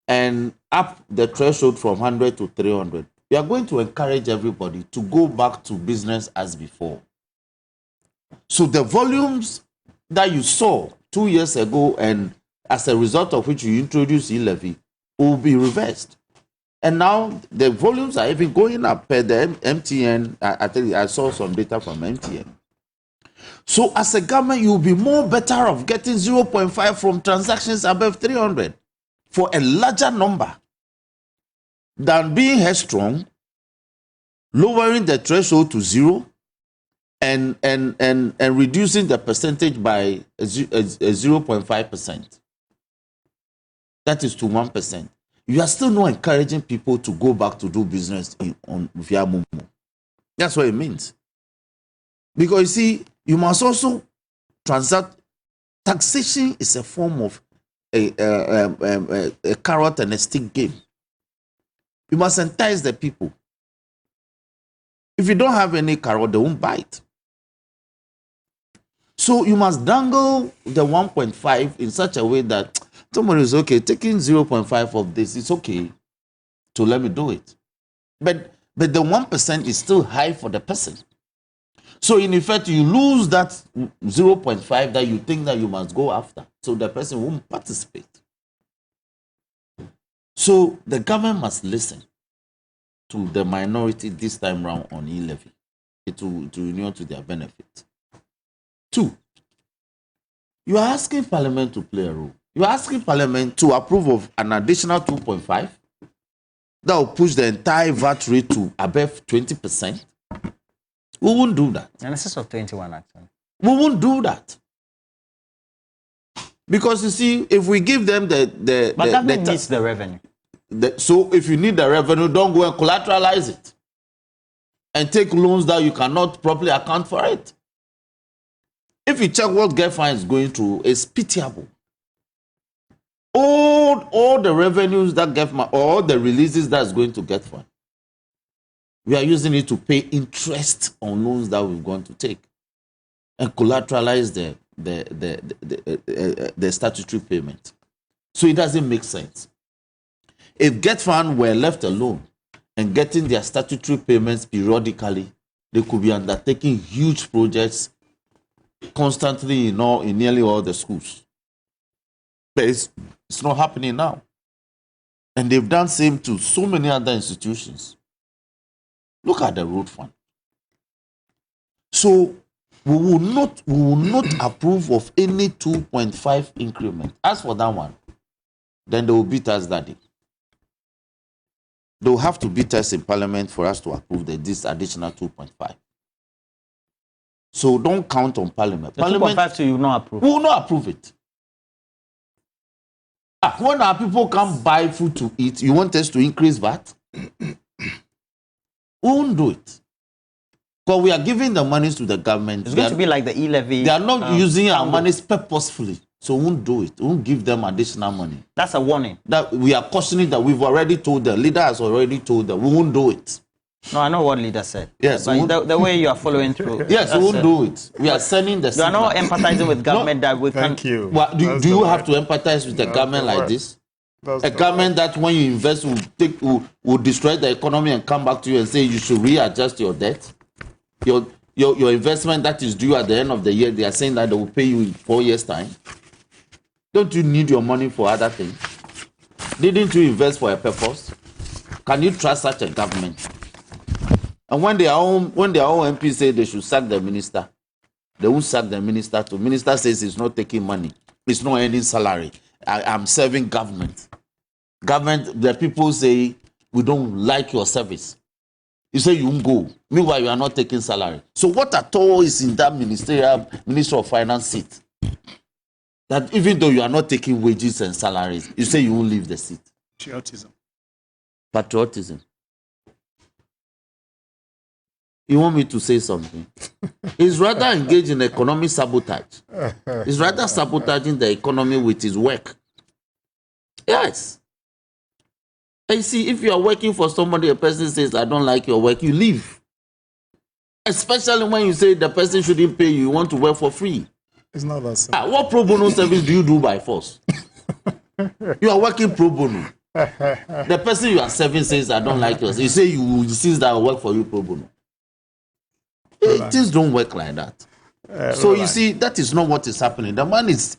and up the threshold from 100 to 300, we are going to encourage everybody to go back to business as before. So the volumes that you saw 2 years ago and as a result of which you introduced e-levy will be reversed. And now the volumes are even going up per the MTN. I tell you, I saw some data from MTN. So as a government, you'll be more better off getting 0.5 from transactions above 300 for a larger number than being headstrong, lowering the threshold to 0, and reducing the percentage by 0.5%. That is to 1%. You are still not encouraging people to go back to do business via Momo. That's what it means. Because you see, you must also transact. Taxation is a form of a carrot and a stick game. You must entice the people. If you don't have any carrot, they won't bite. So you must dangle the 1.5 in such a way that somebody is okay, taking 0.5 of this, it's okay to let me do it. But the 1% is still high for the person. So in effect, you lose that 0.5 that you think that you must go after. So the person won't participate. So the government must listen to the minority this time round on e-levy to union to their benefit. 2, you are asking Parliament to play a role. You are asking Parliament to approve of an additional 2.5 that will push the entire VAT rate to above 20%. We won't do that. And this is of 21, actually. We won't do that. Because you see, if we give them But government needs the revenue. So if you need the revenue, don't go and collateralize it and take loans that you cannot properly account for it. If you check what GEFA is going through, it's pitiable. All the revenues that GEFA, all the releases that's going to GEFA, we are using it to pay interest on loans that we're going to take and collateralize the statutory payment. So it doesn't make sense. If GEFA were left alone and getting their statutory payments periodically, they could be undertaking huge projects constantly in nearly all the schools. But it's not happening now. And they've done same to so many other institutions. Look at the road fund. So we will not approve of any 2.5 increment. As for that one, then they will beat us that day. They will have to beat us in Parliament for us to approve this additional 2.5. So don't count on Parliament. The 2.5 you will not approve. We will not approve it. When our people can't buy food to eat, you want us to increase VAT? We won't do it. Because we are giving the monies to the government. It's going to be like the e-levy. They are not using our monies purposefully. So we won't do it. We won't give them additional money. That's a warning. That we are cautioning that we've already told them. Leader has already told them. We won't do it. No, I know what leader said. Yes. But the way you are following through. Yes, we won't do it. We are sending the signal. You are not empathizing with government that we can. Thank you. Well, do you have to empathize with a government like this? A government that when you invest will destroy the economy and come back to you and say you should readjust your debt? Your investment that is due at the end of the year, they are saying that they will pay you in 4 years' time. Don't you need your money for other things? Didn't you invest for a purpose? Can you trust such a government? And when their own MPs say they should sack the minister, they won't sack the minister too. Minister says he's not taking money. He's not earning salary. I'm serving government. Government, the people say, we don't like your service. You say you won't go. Meanwhile, you are not taking salary. So what at all is in that Minister of Finance seat? That even though you are not taking wages and salaries, you say you won't leave the seat. Patriotism. You want me to say something? He's rather engaged in economic sabotage. He's rather sabotaging the economy with his work. Yes. And see, if you are working for somebody, a person says, I don't like your work, you leave. Especially when you say the person shouldn't pay you, you want to work for free. It's not that simple. What pro bono service do you do by force? You are working pro bono. The person you are serving says, I don't like yours. You say you insist that I work for you pro bono. Things don't work like that. So you see, that is not what is happening. The man is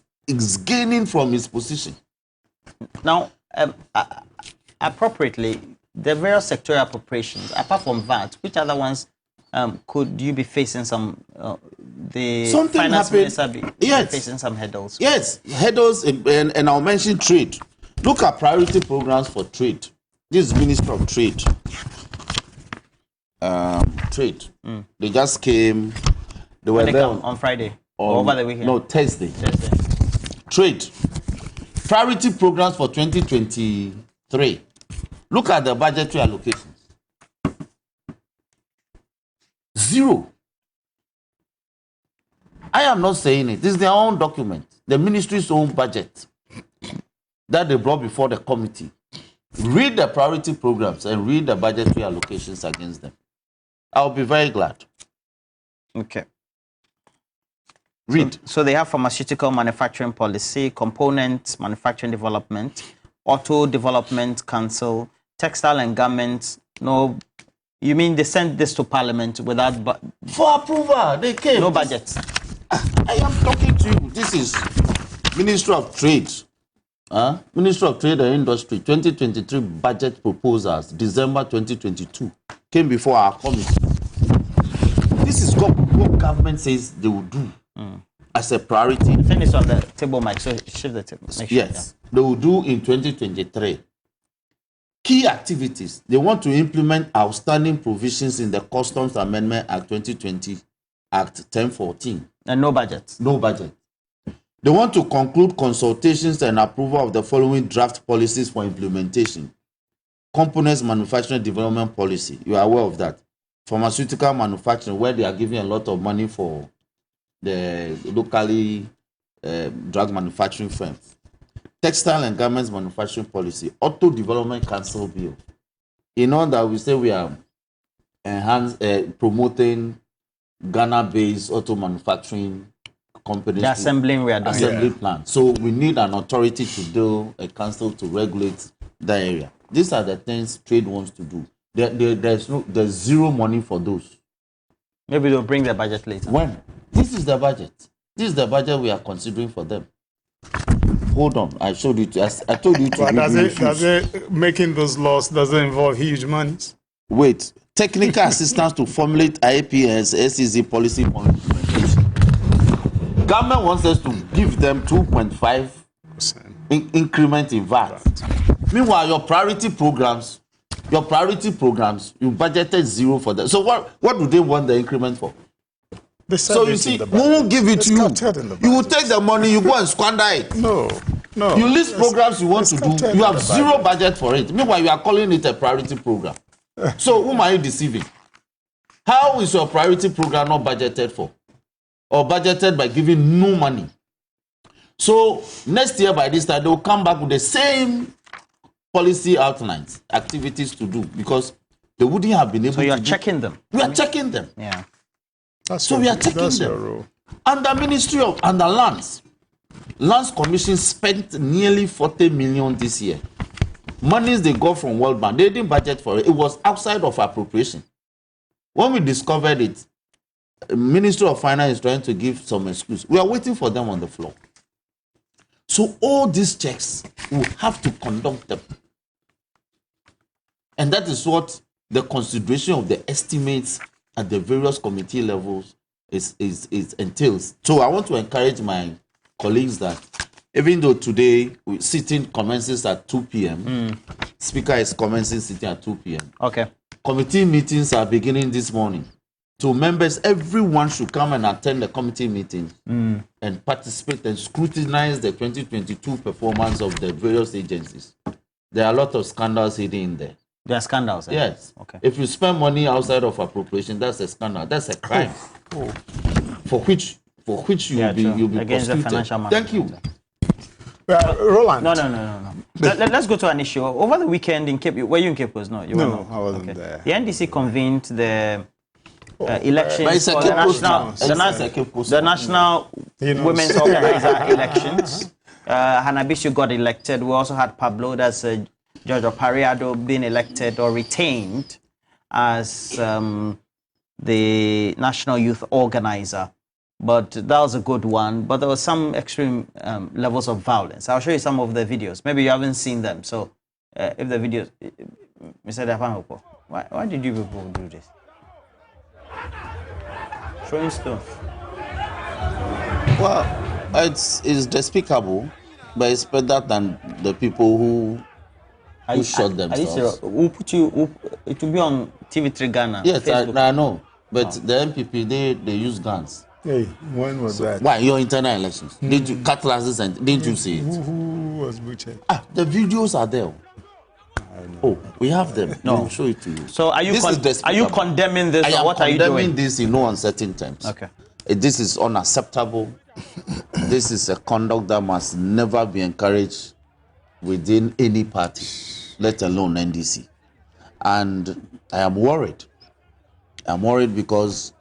gaining from his position. Now, appropriately, the various sectorial appropriations, apart from VAT, which other ones could you be facing some, the Something finance happened. minister Yes. facing some hurdles? Yes, hurdles, and I'll mention trade. Look at priority programs for trade. This is Minister of Trade. Trade. They just came. They were there on Friday or over the weekend. No, Thursday. Trade. Priority programs for 2023. Look at the budgetary allocations. 0. I am not saying it. This is their own document, the ministry's own budget that they brought before the committee. Read the priority programs and read the budgetary allocations against them. I'll be very glad. Okay. Read. So they have pharmaceutical manufacturing policy, component manufacturing development, auto development council, textile and garments. No, you mean they sent this to Parliament without for approval? They came. No budget. I am talking to you. This is Ministry of Trade. Ministry of Trade and Industry 2023 budget proposals, December 2022, came before our committee. This is what government says they will do as a priority. The thing is on the table, Mike, so shift the table. Yes, they will do in 2023. Key activities. They want to implement outstanding provisions in the Customs Amendment Act 2020, Act 1014. And no budget. No budget. They want to conclude consultations and approval of the following draft policies for implementation. components manufacturing development policy. You are aware of that. Pharmaceutical manufacturing, where they are giving a lot of money for the locally drug manufacturing firms. Textile and garments manufacturing policy. Auto Development Council bill. In all that, we say we are promoting Ghana-based auto manufacturing companies. The assembling we are doing. Assembly plan. So we need an authority to do a council to regulate that area. These are the things trade wants to do. There's zero money for those. Maybe they'll bring the budget later. When? This is the budget. This is the budget we are considering for them. Hold on, I showed you. I told you to. But does it making those laws doesn't involve huge monies? Wait, technical assistance to formulate IAPS SEZ policy implementation. Government wants us to give them 2.5% increment in VAT. Meanwhile, your priority programs, you budgeted zero for them. So what do they want the increment for? So you see, we won't give it to you. You will take the money, you go and squander it. No. You list programs you want to do, you have zero budget for it. Meanwhile, you are calling it a priority program. So whom are you deceiving? How is your priority program not budgeted for? Or budgeted by giving no money? So next year by this time, they will come back with the same policy outlines, activities to do, because they wouldn't have been able to. So you are checking them. We are checking them. Yeah. So we are checking them. Under Ministry of Lands Commission spent nearly 40 million this year. Monies they got from World Bank, they didn't budget for it. It was outside of appropriation. When we discovered it, Ministry of Finance is trying to give some excuse. We are waiting for them on the floor. So all these checks, we have to conduct them. And that is what the consideration of the estimates at the various committee levels is entails. So I want to encourage my colleagues that even though today sitting commences at 2 p.m., Speaker is commencing sitting at 2 p.m. Okay. Committee meetings are beginning this morning. So members, everyone should come and attend the committee meeting and participate and scrutinize the 2022 performance of the various agencies. There are a lot of scandals hidden in there. There are scandals. Yes. Okay. If you spend money outside of appropriation, that's a scandal. That's a crime. For which you'll be against the prosecuted. financial Thank you. Roland. No. Let's go to an issue. Over the weekend in Cape, were you in Cape Coast? No, you were not. I wasn't there. The NDC convened the elections for the National Women's Organizer elections. Hanabisu got elected. We also had Pablo, that's George Opariado, being elected or retained as the National Youth Organizer. But that was a good one. But there was some extreme levels of violence. I'll show you some of the videos. Maybe you haven't seen them. So if the videos, Mr. Dafeamekpor, why did you people do this? Throwing stuff. Well, it's despicable, but it's better than the people who shot themselves. We'll put you. It will be on TV3 Ghana. Yes, I know. But the MPP, they use guns. Hey, when was that? Why? Your internal elections. Did you cutlasses and didn't you see it? Who was butchered? The videos are there. Oh, we have them. No, I'll show it to you. So are you condemning this? Or what are you doing? I am condemning this in no uncertain terms. Okay. This is unacceptable. This is a conduct that must never be encouraged within any party, let alone NDC. And I am worried. I'm worried because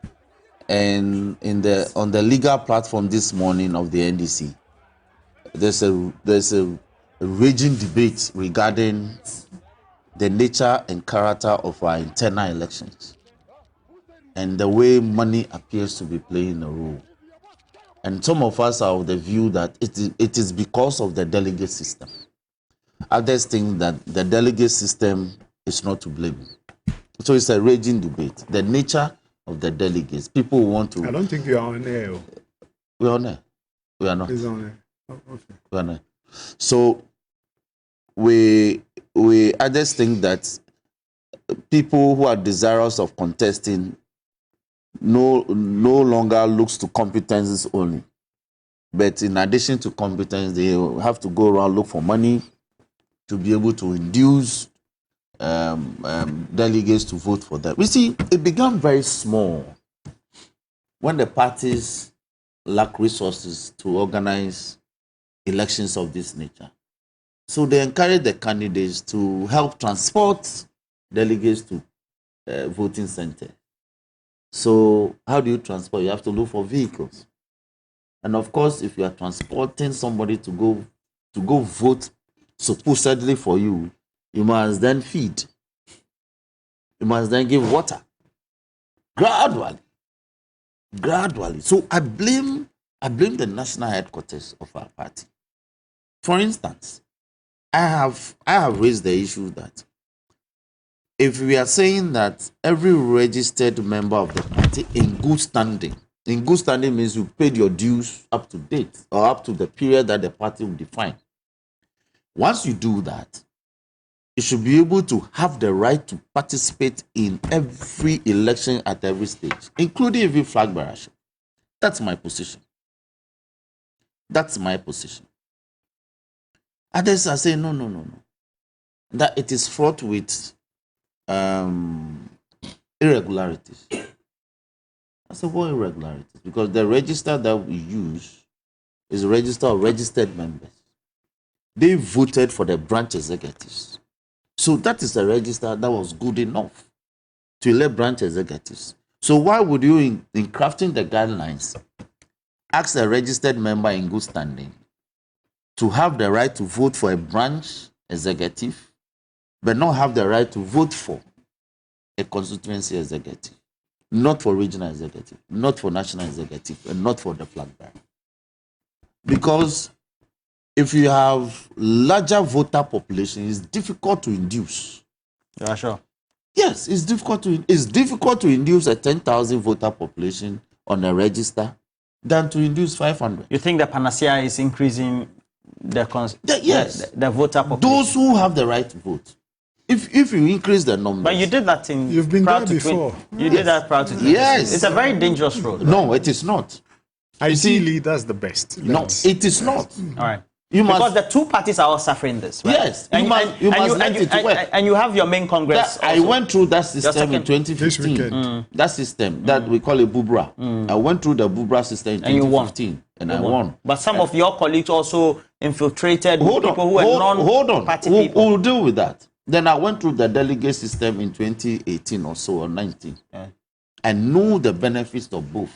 on the legal platform this morning of the NDC, there's a raging debate regarding the nature and character of our internal elections and the way money appears to be playing a role. And some of us are of the view that it is because of the delegate system. Others think that the delegate system is not to blame. So it's a raging debate. The nature of the delegates. People want to... I don't think you are on air. We're on air. We are not. He's on air. Oh, okay. We're on air. So we others think that people who are desirous of contesting no longer looks to competences only. But in addition to competence, they have to go around look for money to be able to induce delegates to vote for them. You see, it began very small when the parties lack resources to organize elections of this nature. So they encourage the candidates to help transport delegates to voting center. So how do you transport? You have to look for vehicles. And of course, if you are transporting somebody to go vote supposedly for you, you must then feed. You must then give water. Gradually. So I blame the national headquarters of our party. For instance, I have raised the issue that if we are saying that every registered member of the party in good standing means you paid your dues up to date or up to the period that the party will define. Once you do that, you should be able to have the right to participate in every election at every stage, including every flag bearership. That's my position. Others are saying, no. That it is fraught with irregularities. I said, what irregularities? Because the register that we use is a register of registered members. They voted for the branch executives. So that is a register that was good enough to elect branch executives. So why would you, in crafting the guidelines, ask a registered member in good standing to have the right to vote for a branch executive, but not have the right to vote for a constituency executive, not for regional executive, not for national executive, and not for the flag bearer? Because if you have larger voter population, it's difficult to induce. Yeah, sure. Yes, it's difficult to induce a 10,000 voter population on a register than to induce 500. You think the panacea is increasing the voter population? Those who have the right to vote. If you increase the numbers. But you did that in. You've been there before. You did that proud to. Yes. It's a very dangerous road. No, it is not. Ideally, that's the best. No, it is not. All right. Because the two parties are all suffering this, right? Yes. You must let it work. And you have your main congress. I went through that system in 2015. That system that we call a Bubra. I went through the Bubra system in 2015 and I won. But some of your colleagues also infiltrated people who were non-party people. We'll deal with that. Then I went through the delegate system in 2018 or so, or 19. I knew the benefits of both.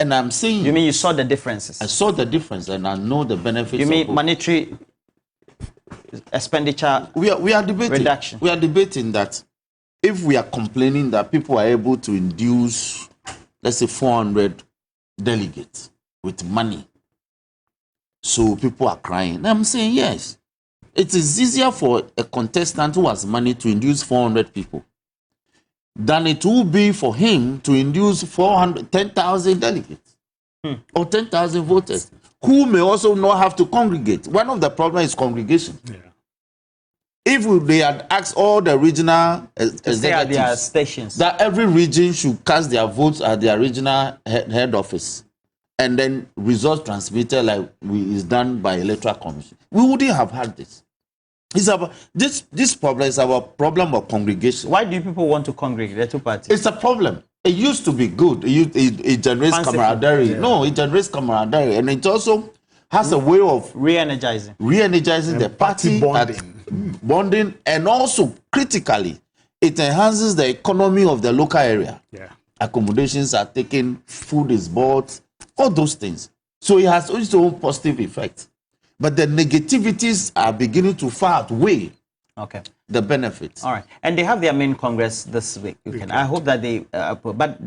And I'm saying... You mean you saw the differences? I saw the difference and I know the benefits You mean of monetary expenditure we are debating, reduction? We are debating that if we are complaining that people are able to induce, let's say, 400 delegates with money, so people are crying. And I'm saying, yes, it is easier for a contestant who has money to induce 400 people than it will be for him to induce 10,000 delegates or 10,000 voters who may also not have to congregate. One of the problems is congregation. Yeah. If they had asked all the regional executives their stations that every region should cast their votes at their regional head office and then results transmitted like is done by electoral commission, we wouldn't have had this. It's about this problem is our problem of congregation. Why do people want to congregate the two parties? It's a problem. It used to be good. It generates camaraderie. Yeah. No, it generates camaraderie, and it also has a way of re-energizing the party bonding, and also critically, it enhances the economy of the local area. Yeah, accommodations are taken, food is bought, all those things. So it has its own positive effects. But the negativities are beginning to far outweigh the benefits. All right. And they have their main congress this week. I hope that they...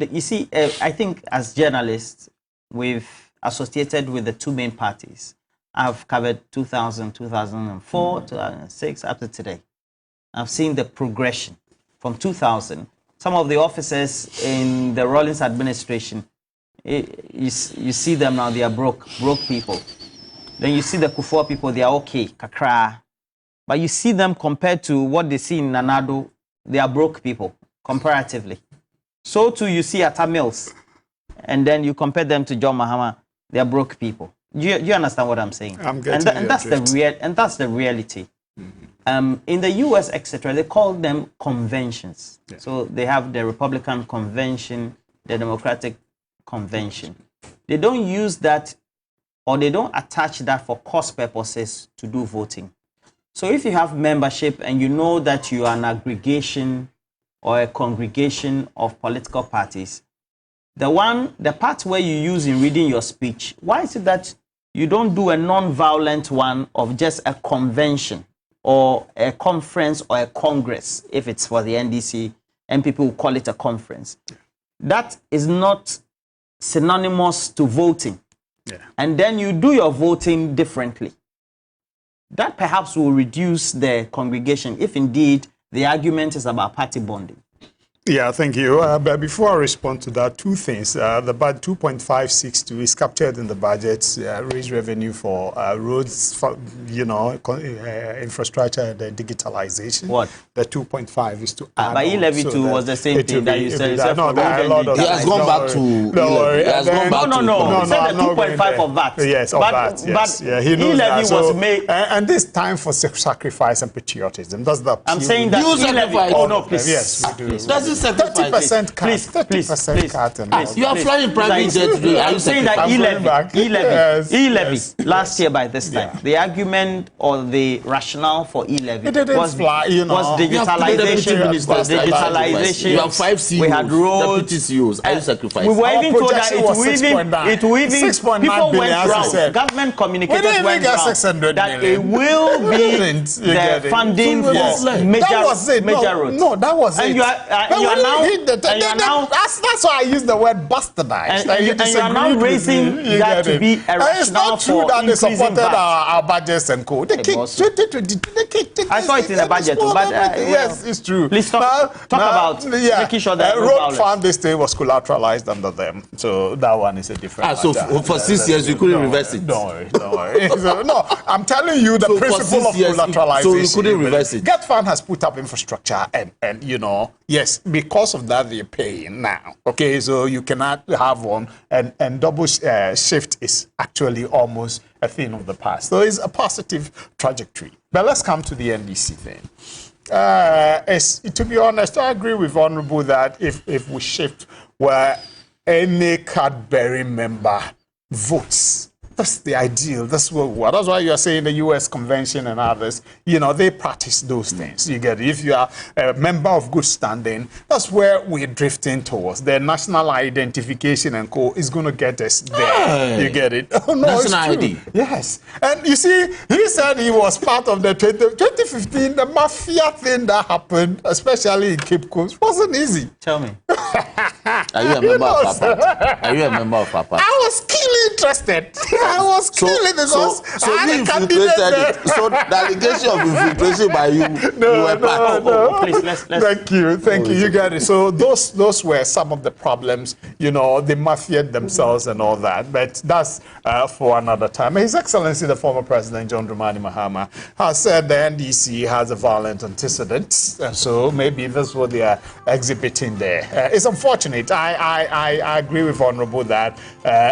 you see, I think as journalists, we've associated with the two main parties. I've covered 2000, 2004, 2006, up to today. I've seen the progression from 2000. Some of the officers in the Rawlings administration, you see them now, they are broke people. Then you see the Kufuor people, they are okay, kakra. But you see them compared to what they see in Nanado, they are broke people, comparatively. So too you see Atta Mills, and then you compare them to John Mahama, they are broke people. Do you understand what I'm saying? I'm getting and that's the reality. in the US, etc., they call them conventions. Yeah. So they have the Republican convention, the Democratic convention. They don't use that, or they don't attach that for cost purposes to do voting. So if you have membership and you know that you are an aggregation or a congregation of political parties, the part where you use in reading your speech, why is it that you don't do a non-violent one of just a convention or a conference or a congress, if it's for the NDC, and people will call it a conference? That is not synonymous to voting. Yeah. And then you do your voting differently. That perhaps will reduce the congregation if indeed the argument is about party bonding. Yeah, thank you. But before I respond to that, two things. The budget 2.562 is captured in the budget, raise revenue for roads, for, infrastructure and digitalization. What? The 2.5 is to add. But E-levy too was the same thing that you said. No, there are a lot of. He has gone back to. No, he has gone back to. No. He said the 2.5 of that. Yes, of that. Yes. But he knows E-levy was made. And this time for sacrifice and patriotism. That's the. I'm saying that E-levy. Oh no, please. Yes, we do. 30% cut. 30% cut. You are flying private jet today. I'm saying that E-levy last year by this time, the argument or the rationale for E-levy was digitalization. Digitalization. You have 5 CEOs. We had roads. Deputy CEOs. Are you sacrificing? We were even told that it will even people went round. Government communicators went round that it will be the funding for major roads. No, that was it. That's why I use the word bastardized. And you are now raising that to be a rationale for that they supported our budgets and co. They kicked 2020. I saw it in the budget, but yes, it's true. Please talk about making sure that road fund this day was collateralized under them. So that one is a different. So for 6 years you couldn't reverse it. Don't worry. So, no, I'm telling you the principle of collateralization. So you couldn't reverse it. Get Fund has put up infrastructure and yes, because of that they're paying now. Okay, so you cannot have one, and double shift is actually almost a thing of the past. So it's a positive trajectory. But let's come to the NDC thing. To be honest, I agree with Honorable that if we shift where any card-bearing member votes, that's the ideal. That's why you are saying the U.S. convention and others, they practice those things. You get it. If you are a member of good standing, that's where we're drifting towards. The national identification and co is going to get us there. Hey. You get it. Oh, no, national ID. Yes. And you see, he said he was part of the 2015, the mafia thing that happened, especially in Cape Coast, wasn't easy. Tell me. Are you a member of our party? Are you a member of our party? I was keenly interested. I was killing because I had a candidate. So the allegation of infiltration by you, were part. No. Please, let's. Thank you. You got it. So those were some of the problems. They mafiaed themselves and all that. But that's for another time. His Excellency, the former President John Dramani Mahama, has said the NDC has a violent antecedent. So maybe that's what they are exhibiting there. It's unfortunate. I agree with Honorable that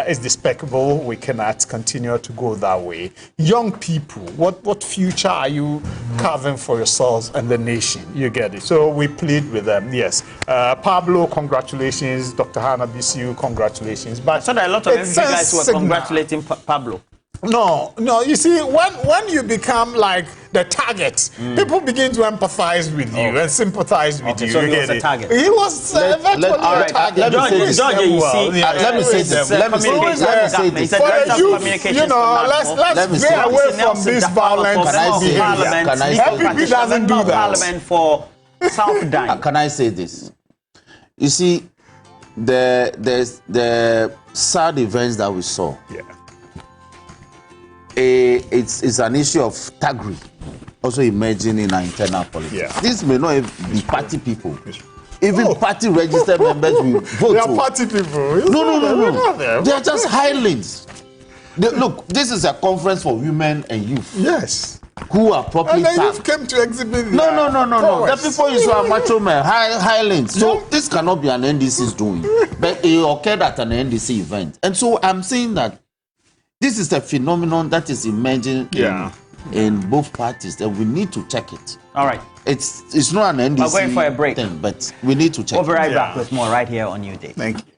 it's despicable. We cannot continue to go that way. Young people, what future are you carving for yourselves and the nation? You get it. So we plead with them. Yes. Pablo, congratulations. Dr. Hannah Bisiu, congratulations. But so there are a lot of you guys who are congratulating Pablo. No. You see, when you become like the target, people begin to empathize with you and sympathize with you. So he was a target. He was eventually a target. Let me say this. Let's stay away from this violence behavior. LPP doesn't do that. Parliament for South Dine. Can I say this? You see, the sad events that we saw. Yeah. It's an issue of thuggery also emerging in our internal politics. Yeah. This may not be party people. Even party registered members will vote. They are party people. No. They are just hirelings. Look, this is a conference for women and youth. Yes. Who are properly tagged. And the youth came to exhibit. No. The people is a macho men, hirelings. So this cannot be an NDC's doing. But it occurred at an NDC event. And so I'm saying that this is a phenomenon that is emerging in both parties, then we need to check it. All right. It's not an NDC We're going for a break thing, but we need to check We'll be right it. back with more right here on New Day. Thank you.